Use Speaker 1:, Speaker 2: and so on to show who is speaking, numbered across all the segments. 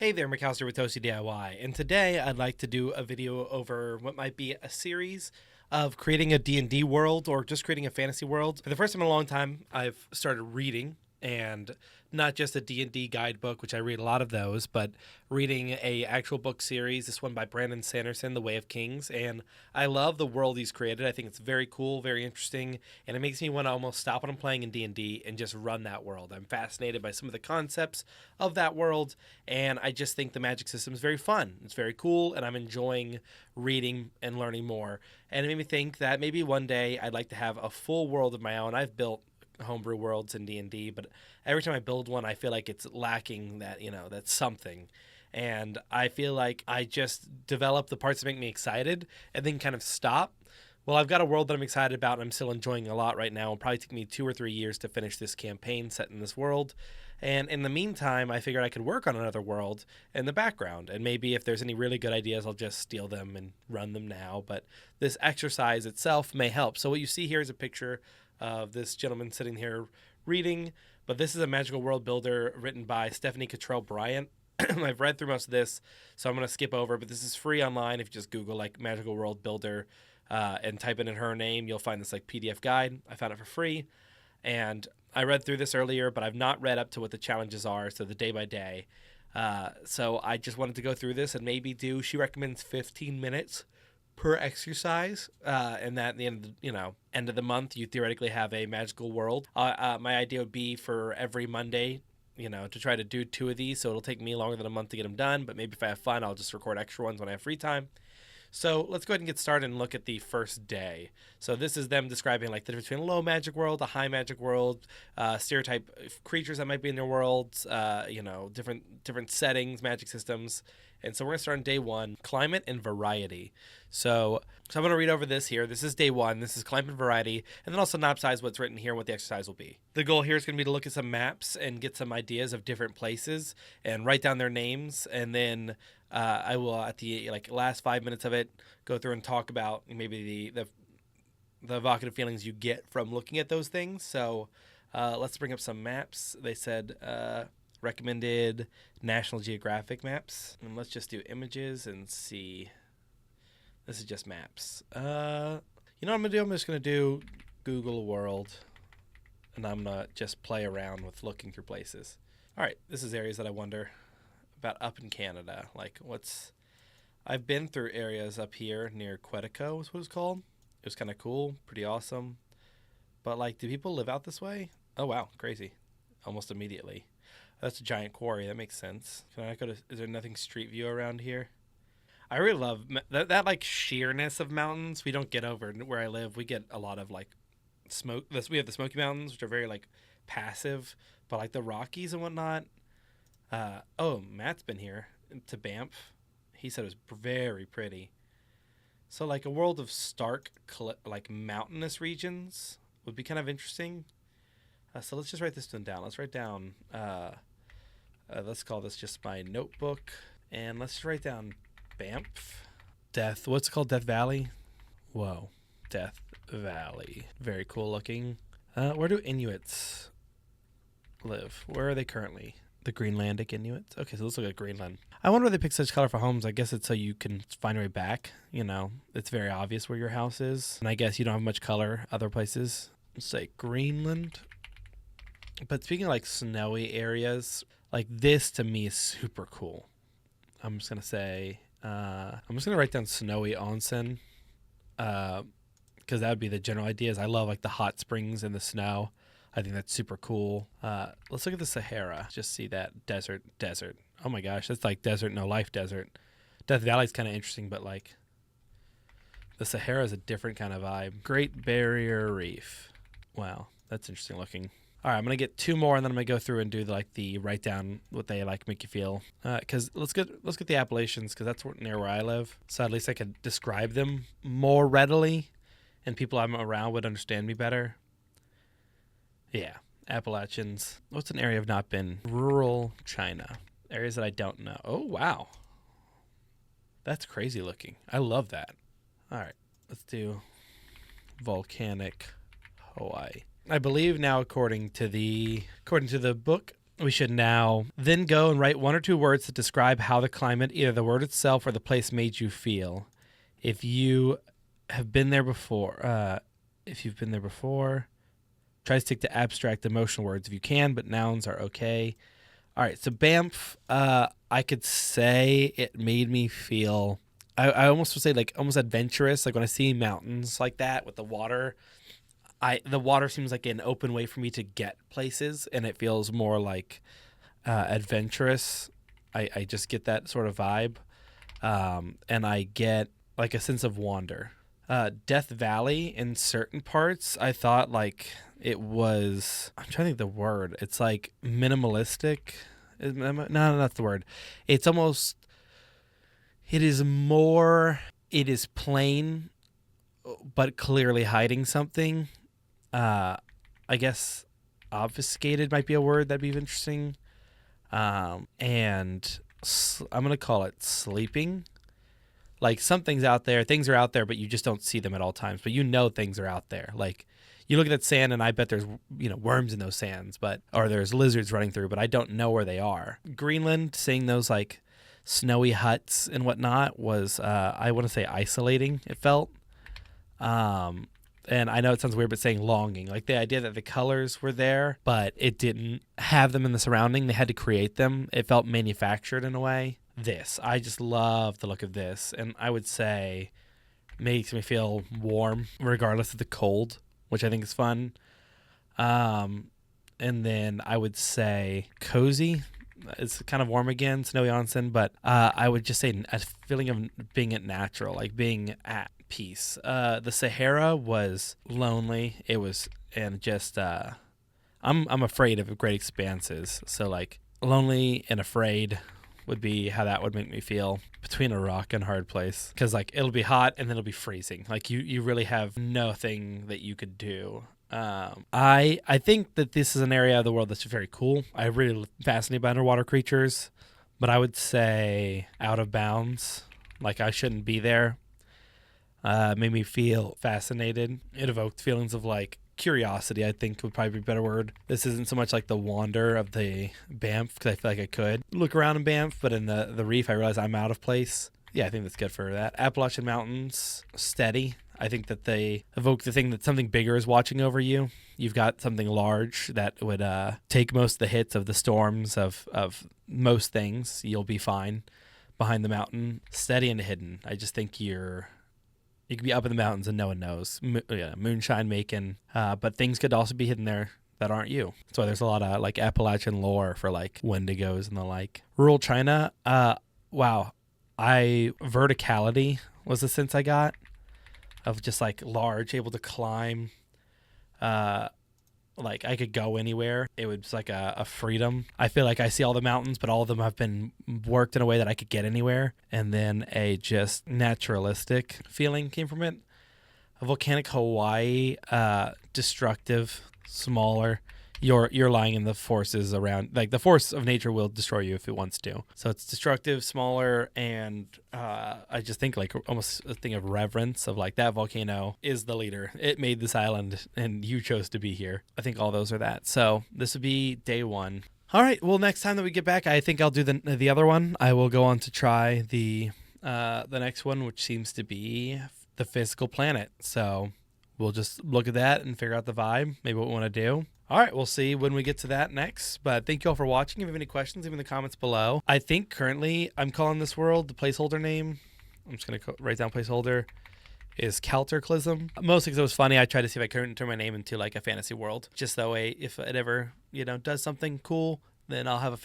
Speaker 1: Hey there, McAllister with Toasty DIY, and today I'd like to do a video over what might be a series of creating a D&D world or just creating a fantasy world. For the first time in a long time, I've started reading, and not just a D&D guidebook, which I read a lot of those, but reading a actual book series, this one by Brandon Sanderson, The Way of Kings, and I love the world he's created. I think it's very cool, very interesting, and it makes me want to almost stop what I'm playing in D&D and just run that world. I'm fascinated by some of the concepts of that world, and I just think the magic system is very fun. It's very cool, and I'm enjoying reading and learning more. And it made me think that maybe one day I'd like to have a full world of my own. I've built homebrew worlds in D&D, but every time I build one, I feel like it's lacking that, that's something. And I feel like I just develop the parts that make me excited and then kind of stop. Well, I've got a world that I'm excited about and I'm still enjoying a lot right now. It'll probably take me 2 or 3 years to finish this campaign set in this world. And in the meantime, I figured I could work on another world in the background. And maybe if there's any really good ideas, I'll just steal them and run them now. But this exercise itself may help. So what you see here is a picture of this gentleman sitting here reading. But this is a magical world builder written by Stephanie Cottrell Bryant. I've read through most of this, so I'm going to skip over. But this is free online. If you just Google like magical world builder and type in her name, you'll find this like PDF guide. I found it for free. And I read through this earlier, but I've not read up to what the challenges are, so the day by day. So I just wanted to go through this and maybe do. She recommends 15 minutes per exercise, and that at the end of the month, you theoretically have a magical world. My idea would be for every Monday, to try to do 2 of these, so it'll take me longer than a month to get them done. But maybe if I have fun, I'll just record extra ones when I have free time. So let's go ahead and get started and look at the first day. So this is them describing like the difference between a low magic world, a high magic world, stereotype creatures that might be in their worlds, different settings, magic systems. And so we're gonna start on day 1, climate and variety. So I'm gonna read over this here. This is day 1. This is climate and variety, and then I'll synopsize what's written here and what the exercise will be. The goal here is gonna be to look at some maps and get some ideas of different places and write down their names, and then I will at the last 5 minutes of it go through and talk about maybe the evocative feelings you get from looking at those things. So let's bring up some maps. They said recommended National Geographic maps, and let's just do images and see. This is just maps. You know what I'm gonna do? I'm just gonna do Google World, and I'm gonna just play around with looking through places. All right, this is areas that I wonder about up in Canada. I've been through areas up here near Quetico is what it's called. It was kind of cool, pretty awesome. But do people live out this way? Oh wow, crazy. Almost immediately. That's a giant quarry. That makes sense. Can I go to? Is there nothing street view around here? I really love that sheerness of mountains. We don't get over where I live. We get a lot of smoke. We have the Smoky Mountains, which are very passive, but the Rockies and whatnot. Oh, Matt's been here to Banff. He said it was very pretty. So a world of stark mountainous regions would be kind of interesting. So let's just write this one down. Let's write down. Let's call this just my notebook, and let's just write down Banff. Death. What's it called? Death Valley. Whoa, Death Valley. Very cool looking. Where do Inuits live? Where are they currently? The Greenlandic Inuits. Okay, so let's look at Greenland. I wonder why they pick such colorful homes. I guess it's so you can find your way back. It's very obvious where your house is. And I guess you don't have much color other places. Let's say Greenland. But speaking of snowy areas, this to me is super cool. I'm just going to say, I'm just going to write down snowy onsen. Because that would be the general idea. Is I love the hot springs and the snow. I think that's super cool. Let's look at the Sahara. Just see that desert. Oh my gosh, that's desert, no life desert. Death Valley's kind of interesting, but the Sahara is a different kind of vibe. Great Barrier Reef. Wow, that's interesting looking. All right, I'm gonna get 2 more, and then I'm gonna go through and do the write down what they make you feel. Because let's get the Appalachians, because that's near where I live. So at least I could describe them more readily, and people I'm around would understand me better. Yeah, Appalachians. What's an area I've not been? Rural China. Areas that I don't know. Oh, wow. That's crazy looking. I love that. All right, let's do volcanic Hawaii. I believe now, according to the book, we should now then go and write 1 or 2 words to describe how the climate, either the word itself or the place, made you feel. If you have been there before, try to stick to abstract emotional words if you can, but nouns are okay. All right, so Banff, I could say it made me feel, I almost would say like almost adventurous. Like when I see mountains like that with the water, the water seems like an open way for me to get places, and it feels more like adventurous. I just get that sort of vibe, and I get like a sense of wonder. Death Valley, in certain parts, I thought like it was, I'm trying to think the word. It's like minimalistic. No, not the word. It's almost, it is plain, but clearly hiding something. I guess obfuscated might be a word that'd be interesting. And I'm going to call it sleeping. Like something's out there, things are out there, but you just don't see them at all times. But you know things are out there. Like you look at that sand, and I bet there's worms in those sands, or there's lizards running through, but I don't know where they are. Greenland, seeing those like snowy huts and whatnot was, I want to say, isolating. It felt, and I know it sounds weird, but saying longing, like the idea that the colors were there, but it didn't have them in the surrounding. They had to create them. It felt manufactured in a way. I just love the look of this, and I would say makes me feel warm regardless of the cold, which I think is fun. And then I would say cozy. It's kind of warm again, snowy onsen, but I would just say a feeling of being at natural, like being at peace. The Sahara was lonely. It was, and just I'm afraid of great expanses, so like lonely and afraid would be how that would make me feel, between a rock and hard place, because like it'll be hot and then it'll be freezing. Like you really have nothing that you could do. I think that this is an area of the world that's very cool. I'm really fascinated by underwater creatures, but I would say out of bounds. Like I shouldn't be there. Made me feel fascinated. It evoked feelings of like curiosity, I think would probably be a better word. This isn't so much like the wander of the Banff, because I feel like I could look around in Banff, but in the reef I realize I'm out of place. Yeah, I think that's good for that. Appalachian Mountains, steady. I think that they evoke the thing that something bigger is watching over you. You've got something large that would take most of the hits of the storms of most things. You'll be fine behind the mountain. Steady and hidden. I just think you could be up in the mountains and no one knows. Moonshine making, but things could also be hidden there that aren't you. That's why there's a lot of like Appalachian lore for like Wendigos and the like. Rural China, wow. Verticality was the sense I got of just like large, able to climb. Like I could go anywhere. It was like a freedom. I feel like I see all the mountains, but all of them have been worked in a way that I could get anywhere. And then a just naturalistic feeling came from it. A volcanic Hawaii, destructive, smaller. You're lying in the forces around. Like the force of nature will destroy you if it wants to. So it's destructive, smaller, and I just think like almost a thing of reverence of like that volcano is the leader. It made this island, and you chose to be here. I think all those are that. So this would be day 1. All right. Well, next time that we get back, I think I'll do the other one. I will go on to try the next one, which seems to be the physical planet. So we'll just look at that and figure out the vibe, maybe what we want to do. All right, we'll see when we get to that next. But thank you all for watching. If you have any questions, leave in the comments below. I think currently I'm calling this world, the placeholder name, I'm just going to write down placeholder, is Calterclism. Mostly because it was funny. I tried to see if I couldn't turn my name into like a fantasy world. Just that way, if it ever, does something cool, then I'll have a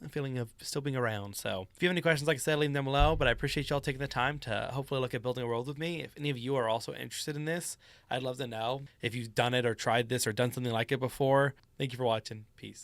Speaker 1: feeling of still being around. So if you have any questions, like I said, leave them below. But I appreciate y'all taking the time to hopefully look at building a world with me. If any of you are also interested in this, I'd love to know if you've done it or tried this or done something like it before. Thank you for watching. Peace.